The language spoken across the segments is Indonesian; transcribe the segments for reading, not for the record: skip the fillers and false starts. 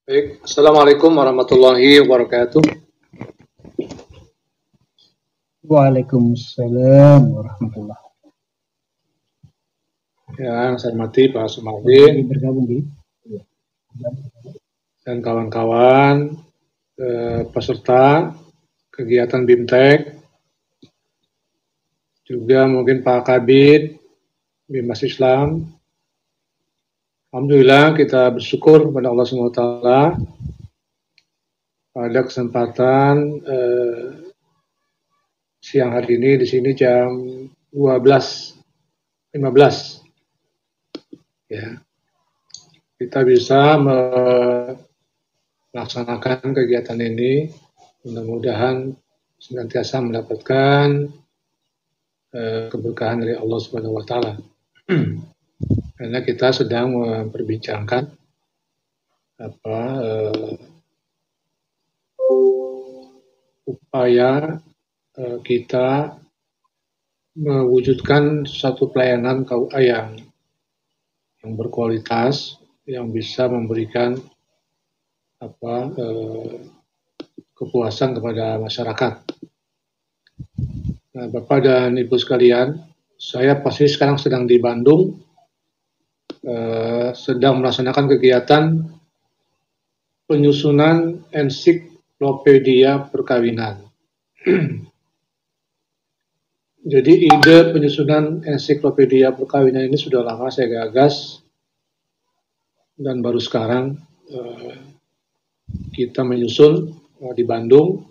Baik, Assalamualaikum warahmatullahi wabarakatuh. Waalaikumsalam warahmatullahi Ya, saya hormati Pak wabarakatuh. Sumarudin Bergabung di dan kawan-kawan peserta kegiatan BIMTEK, juga mungkin Pak Kabid, Bimas Islam. Alhamdulillah kita bersyukur kepada Allah SWT pada kesempatan siang hari ini di sini jam 12.15. Ya, kita bisa melaksanakan kegiatan ini, mudah-mudahan senantiasa mendapatkan keberkahan dari Allah Subhanahu wa taala. Karena kita sedang memperbincangkan upaya kita mewujudkan satu pelayanan KUA yang berkualitas, yang bisa memberikan kepuasan kepada masyarakat. Nah, Bapak dan Ibu sekalian, saya pasti sekarang sedang di Bandung, sedang melaksanakan kegiatan penyusunan ensiklopedia perkawinan. Jadi ide penyusunan ensiklopedia perkawinan ini sudah lama saya gagas, dan baru sekarang kita menyusun di Bandung.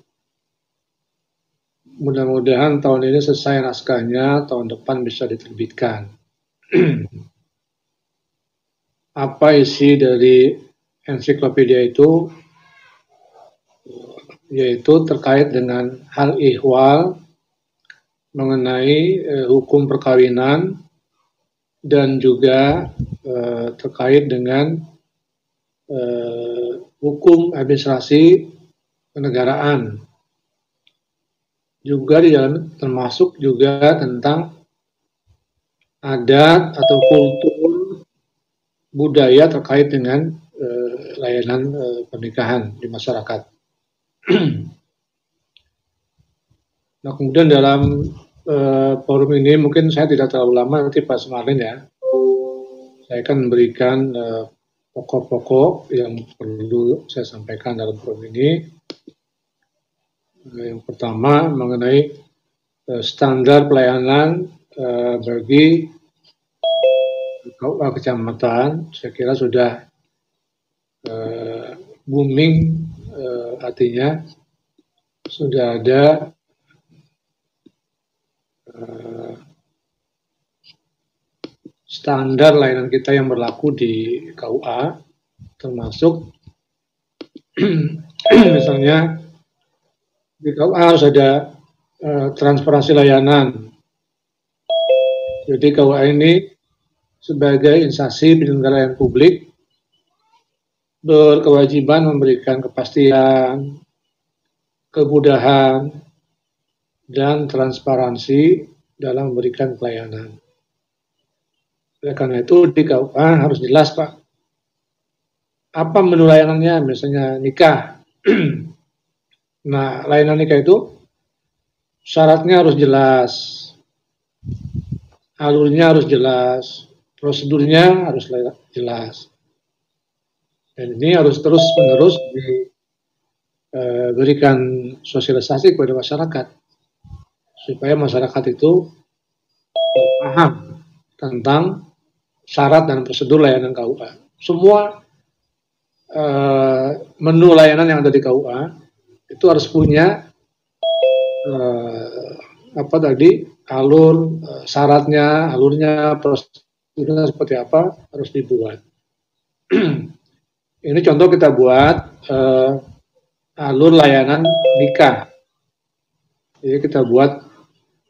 Mudah-mudahan tahun ini selesai naskahnya, tahun depan bisa diterbitkan. Apa isi dari ensiklopedia itu? Yaitu terkait dengan hal ihwal mengenai hukum perkawinan, dan juga terkait dengan hukum administrasi kenegaraan. Juga di dalam termasuk juga tentang adat atau kultur budaya terkait dengan layanan pernikahan di masyarakat. Nah, kemudian dalam forum ini mungkin saya tidak terlalu lama, nanti Pak Sumarudin ya, saya akan memberikan pokok-pokok yang perlu saya sampaikan dalam forum ini. Yang pertama mengenai standar pelayanan bagi KUA kecamatan. Saya kira sudah booming, artinya sudah ada standar layanan kita yang berlaku di KUA, termasuk misalnya di KUA harus ada transparansi layanan. Jadi KUA ini sebagai instansi penyelenggara layanan publik berkewajiban memberikan kepastian, kemudahan, dan transparansi dalam memberikan pelayanan. Oleh karena itu di KUA harus jelas, Pak, apa menu layanannya, misalnya nikah. Nah, layanan nikah itu syaratnya harus jelas, alurnya harus jelas, prosedurnya harus jelas. Dan ini harus terus-menerus diberikan sosialisasi kepada masyarakat, supaya masyarakat itu paham tentang syarat dan prosedur layanan KUA. Semua menu layanan yang ada di KUA itu harus punya alur, syaratnya, alurnya, prosedurnya seperti apa, harus dibuat. Ini contoh kita buat alur layanan nikah. Jadi kita buat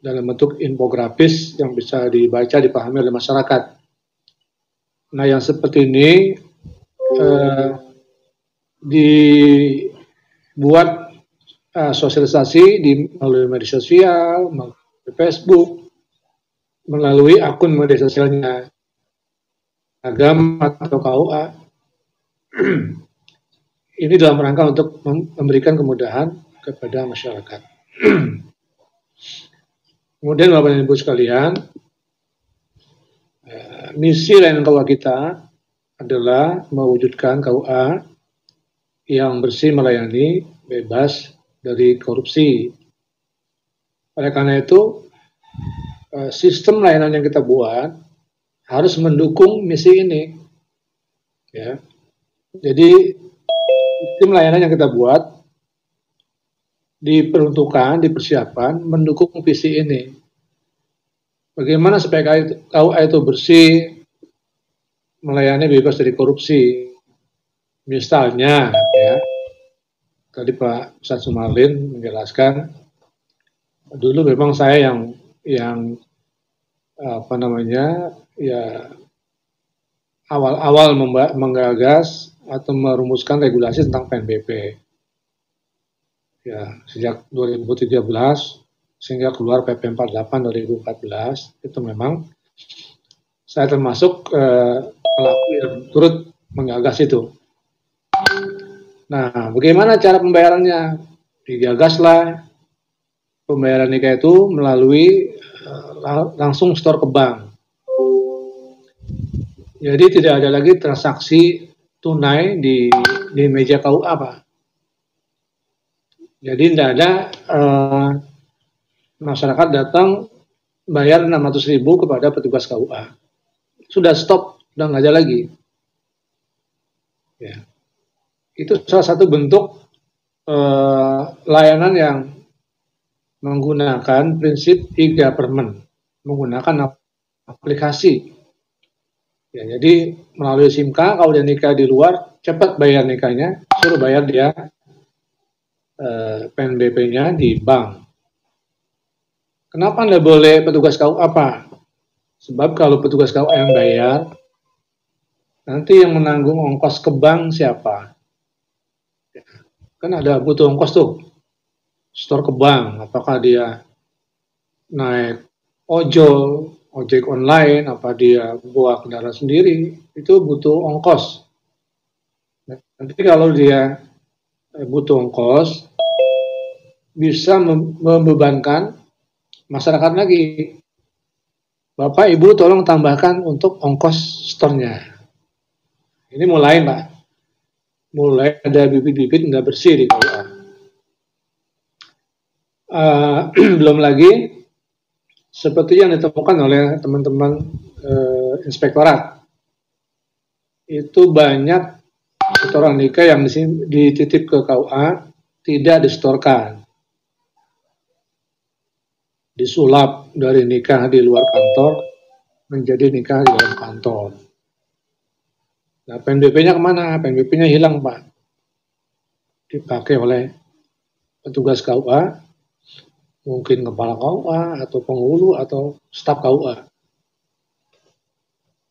dalam bentuk infografis yang bisa dibaca, dipahami oleh masyarakat. Nah, yang seperti ini dibuat sosialisasi melalui media sosial, melalui Facebook, melalui akun media sosialnya agama atau KUA. ini dalam rangka untuk memberikan kemudahan kepada masyarakat. Kemudian Bapak dan Ibu sekalian, misi layanan KUA kita adalah mewujudkan KUA yang bersih, melayani, bebas dari korupsi. Oleh karena itu, sistem layanan yang kita buat harus mendukung misi ini. Ya. Jadi, sistem layanan yang kita buat diperuntukkan, dipersiapkan mendukung visi ini. Bagaimana supaya KUA itu bersih, melayani bebas dari korupsi. Misalnya, ya, tadi Pak Ustadz Sumarlin menjelaskan, dulu memang saya yang awal-awal menggagas atau merumuskan regulasi tentang PNBP. Ya, sejak 2013 sehingga keluar PP 48 2014, itu memang saya termasuk pelaku yang turut menggagas itu. Nah, bagaimana cara pembayarannya? Digagaslah pembayaran nikah itu melalui langsung store ke bank. Jadi tidak ada lagi transaksi tunai di meja KUA, Pak. Jadi tidak ada masyarakat datang bayar 600.000 kepada petugas KUA. Sudah stop, sudah nggak ada lagi. Ya. Itu salah satu bentuk layanan yang menggunakan prinsip e-government, menggunakan aplikasi. Ya, jadi melalui SIMK, kalau dia nikah di luar, cepat bayar nikahnya, suruh bayar dia PNBP-nya di bank. Kenapa nggak boleh petugas KUA, Pak? Sebab kalau petugas KUA yang bayar, nanti yang menanggung ongkos ke bank siapa? Kan ada butuh ongkos tuh, store ke bank, apakah dia naik ojol, ojek online, apa dia bawa kendaraan sendiri, itu butuh ongkos. Nanti kalau dia butuh ongkos, bisa membebankan masyarakat lagi. Bapak, Ibu tolong tambahkan untuk ongkos store-nya. Ini mulai, Pak. Mulai ada bibit-bibit nggak bersih di KUA. Belum lagi seperti yang ditemukan oleh teman-teman inspektorat, itu banyak setoran nikah yang dititip ke KUA tidak distorkan, disulap dari nikah di luar kantor menjadi nikah di dalam kantor. Nah, PNBP-nya kemana? PNBP-nya hilang, Pak. Dipakai oleh petugas KUA, mungkin kepala KUA, atau penghulu, atau staf KUA.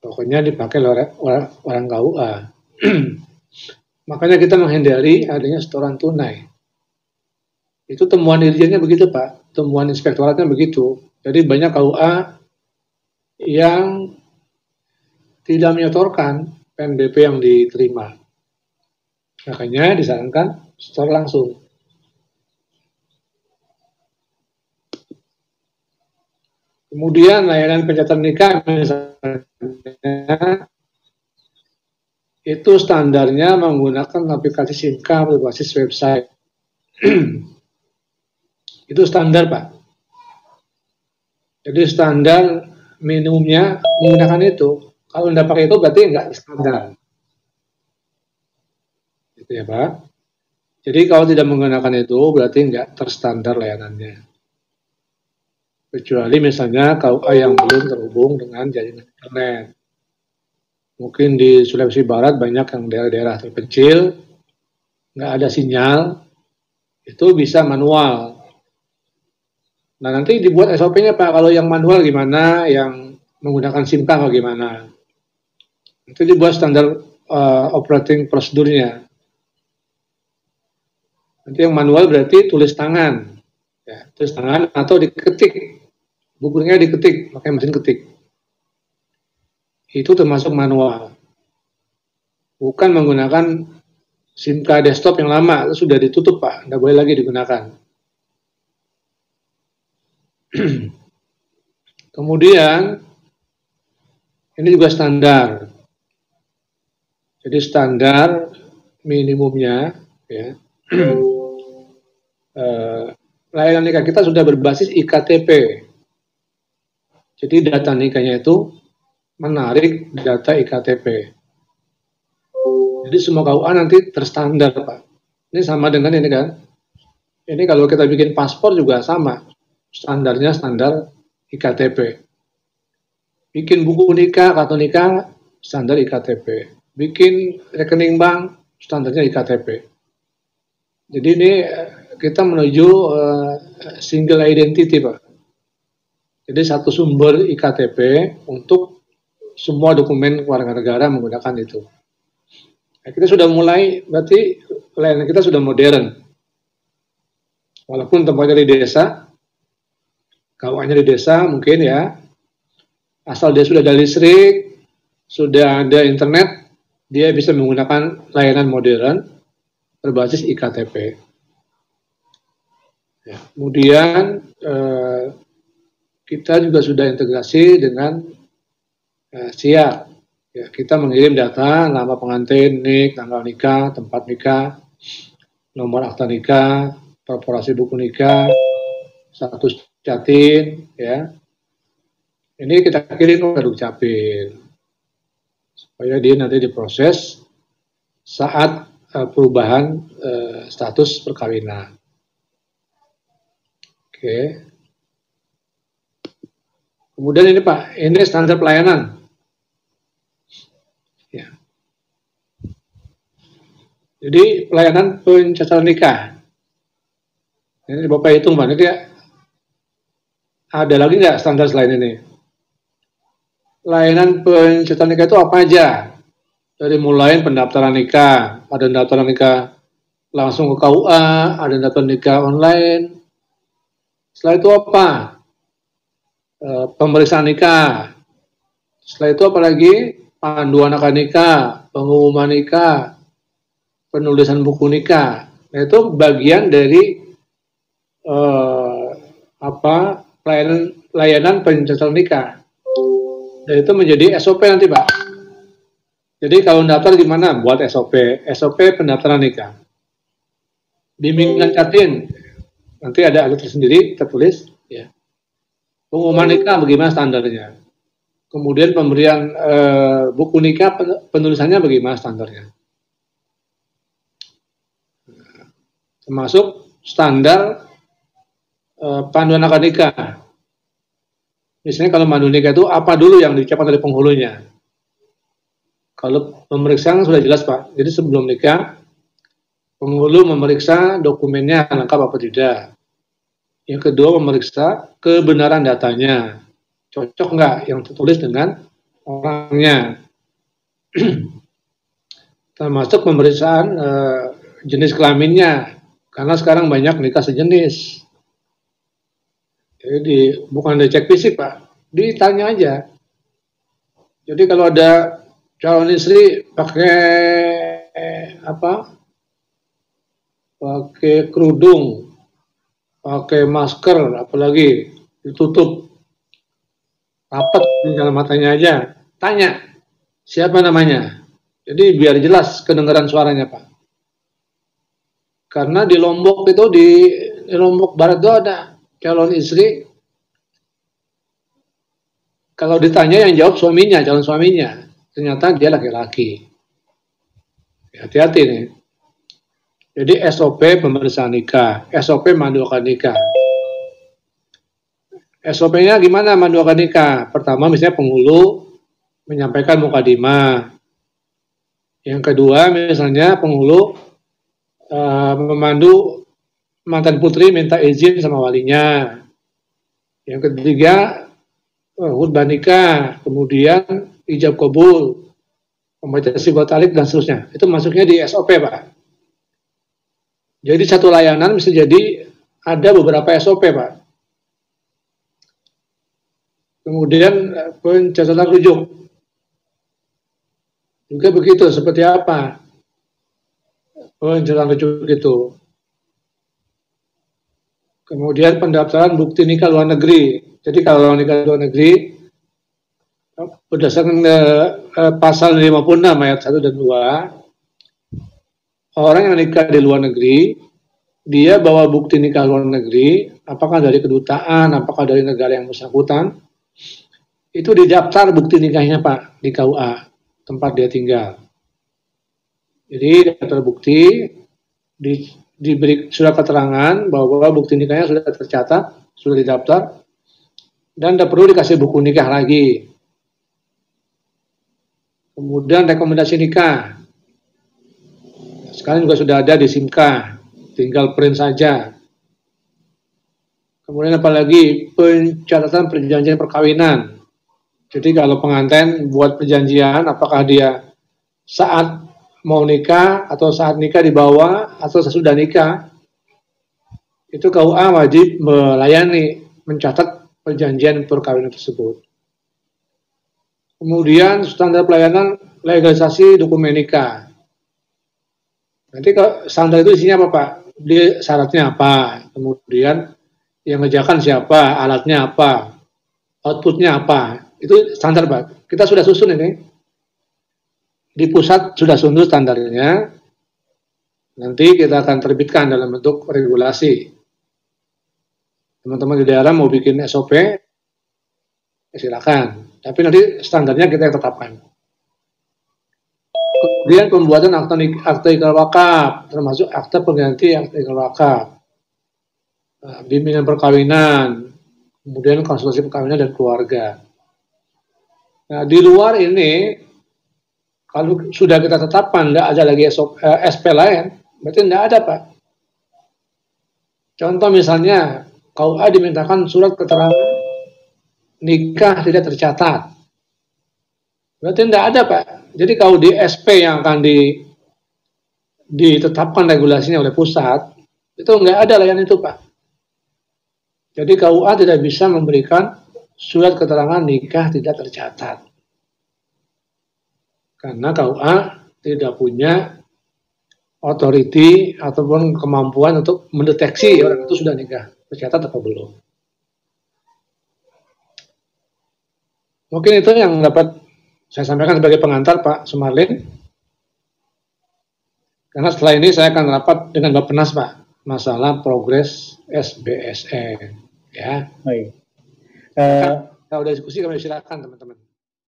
Pokoknya dipakai oleh orang KUA. Makanya kita menghindari adanya setoran tunai. Itu temuan dirjennya begitu, Pak. Temuan inspektoratnya begitu. Jadi banyak KUA yang tidak menyetorkan PNBP yang diterima. Makanya disarankan setor langsung. Kemudian layanan pencatatan nikah misalnya, itu standarnya menggunakan aplikasi SIMK berbasis website. Itu standar, Pak. Jadi standar minimumnya menggunakan itu. Kalau tidak pakai itu berarti nggak standar. Gitu ya, Pak. Jadi kalau tidak menggunakan itu berarti nggak terstandar layanannya. Kecuali misalnya KUA yang belum terhubung dengan jaringan internet. Mungkin di Sulawesi Barat banyak yang daerah-daerah terpencil, nggak ada sinyal, itu bisa manual. Nah, nanti dibuat SOP-nya, Pak. Kalau yang manual gimana, yang menggunakan SIM card bagaimana. Itu dibuat standar operating prosedurnya. Nanti yang manual berarti tulis tangan. Ya, tulis tangan atau diketik. Bukunya diketik, pakai mesin ketik. Itu termasuk manual. Bukan menggunakan SIM card desktop yang lama itu sudah ditutup Pak, tidak boleh lagi digunakan. Kemudian ini juga standar. Jadi standar minimumnya ya. Layanan nikah kita sudah berbasis iktp. Jadi data nikahnya itu menarik data iktp. Jadi semua KUA nanti terstandar Pak. Ini sama dengan ini kan. Ini kalau kita bikin paspor juga sama. Standarnya standar iktp. Bikin buku nikah, kartu nikah, standar iktp. Bikin rekening bank, standarnya iktp. Jadi ini kita menuju single identity Pak. Jadi satu sumber iktp untuk semua dokumen warga negara menggunakan itu. Nah, kita sudah mulai, berarti layanan kita sudah modern. Walaupun tempatnya di desa, kawannya di desa mungkin ya, asal dia sudah ada listrik, sudah ada internet, dia bisa menggunakan layanan modern berbasis iktp. Ya, kemudian kita juga sudah integrasi dengan SIAP. Ya, kita mengirim data nama pengantin, nik, tanggal nikah, tempat nikah, nomor akta nikah, korporasi buku nikah, status jatin, ya. Ini kita kirim ke Dukcapil supaya dia nanti diproses saat perubahan status perkawinan. Oke. Kemudian ini Pak, ini standar pelayanan. Ya. Jadi pelayanan pencatatan nikah. Ini Bapak hitung Pak, ini ada lagi nggak standar selain ini? Layanan pencatatan nikah itu apa aja? Dari mulai pendaftaran nikah, ada pendaftaran nikah langsung ke KUA, ada pendaftaran nikah online. Setelah itu apa? Pemeriksaan nikah. Setelah itu apalagi? Panduan akad nikah, pengumuman nikah, penulisan buku nikah. Nah, itu bagian dari layanan pencatatan nikah. Dan itu menjadi SOP nanti Pak. Jadi kalau daftar gimana? Buat SOP pendaftaran nikah. Bimbingan Catin, nanti ada alat tersendiri tertulis. Ya. Pengumuman nikah bagaimana standarnya? Kemudian pemberian buku nikah penulisannya bagaimana standarnya? Termasuk standar panduan akad nikah. Misalnya kalau panduan nikah itu apa dulu yang diucapkan oleh penghulunya? Kalau pemeriksaan sudah jelas Pak. Jadi sebelum nikah, penghulu memeriksa dokumennya lengkap apa tidak. Yang kedua memeriksa kebenaran datanya. Cocok nggak yang tertulis dengan orangnya. Termasuk pemeriksaan jenis kelaminnya. Karena sekarang banyak nikah sejenis. Jadi bukan dicek fisik Pak. Ditanya aja. Jadi kalau ada calon istri pakai pakai kerudung, pakai masker, apalagi ditutup rapat tinggal matanya aja, tanya siapa namanya. Jadi biar jelas kedengaran suaranya Pak. Karena di Lombok itu di Lombok Barat itu ada calon istri. Kalau ditanya yang jawab suaminya, calon suaminya. Ternyata dia laki-laki. Hati-hati nih. Jadi SOP pemeriksaan nikah, SOP mandu akad nikah. SOP-nya gimana mandu akad nikah? Pertama misalnya penghulu menyampaikan mukadimah. Yang kedua misalnya penghulu memandu mantan putri minta izin sama walinya. Yang ketiga khutbah nikah, kemudian ijab kabul, pembaca sigot talik dan seterusnya. Itu masuknya di SOP Pak. Jadi satu layanan bisa jadi ada beberapa SOP Pak. Kemudian pencatatan rujuk juga begitu. Seperti apa? Penjelasan rujuk itu. Kemudian pendaftaran bukti nikah luar negeri. Jadi kalau nikah luar negeri berdasarkan pasal 56 ayat 1 dan 2, orang yang nikah di luar negeri, dia bawa bukti nikah luar negeri, apakah dari kedutaan, apakah dari negara yang bersangkutan, itu didaftar bukti nikahnya Pak di KUA tempat dia tinggal. Jadi daftar bukti, diberi surat keterangan bahwa bukti nikahnya sudah tercatat, sudah didaftar, dan tidak perlu dikasih buku nikah lagi. Kemudian rekomendasi nikah, sekarang juga sudah ada di SIMKA, tinggal print saja. Kemudian apalagi pencatatan perjanjian perkawinan. Jadi kalau pengantin buat perjanjian, apakah dia saat mau nikah atau saat nikah dibawa atau sesudah nikah, itu KUA wajib melayani, mencatat perjanjian perkawinan tersebut. Kemudian standar pelayanan legalisasi dokumen nikah. Nanti standar itu isinya apa Pak? Dia syaratnya apa? Kemudian yang ngerjakan siapa? Alatnya apa? Outputnya apa? Itu standar Pak. Kita sudah susun ini. Di pusat sudah susun standarnya. Nanti kita akan terbitkan dalam bentuk regulasi. Teman-teman di daerah mau bikin SOP, silakan. Tapi nanti standarnya kita yang tetapkan. Kemudian pembuatan akte ikrar wakaf, termasuk akte pengganti akte ikrar wakaf, bimbingan perkawinan, kemudian konsultasi perkawinan dan keluarga. Nah, di luar ini, kalau sudah kita tetapkan, tidak ada lagi SP lain, berarti tidak ada Pak. Contoh misalnya, KUA dimintakan surat keterangan nikah tidak tercatat. Berarti tidak ada Pak. Jadi kalau di SP yang akan ditetapkan regulasinya oleh pusat, itu nggak ada layanan itu Pak. Jadi KUA tidak bisa memberikan surat keterangan nikah tidak tercatat. Karena KUA tidak punya otoriti ataupun kemampuan untuk mendeteksi orang itu sudah nikah tercatat atau belum. Mungkin itu yang dapat saya sampaikan sebagai pengantar Pak Sumarlin. Karena setelah ini saya akan rapat dengan Bappenas Pak, masalah progres SBSN. Ya. Baik. Kalau ada diskusi kami silakan teman-teman.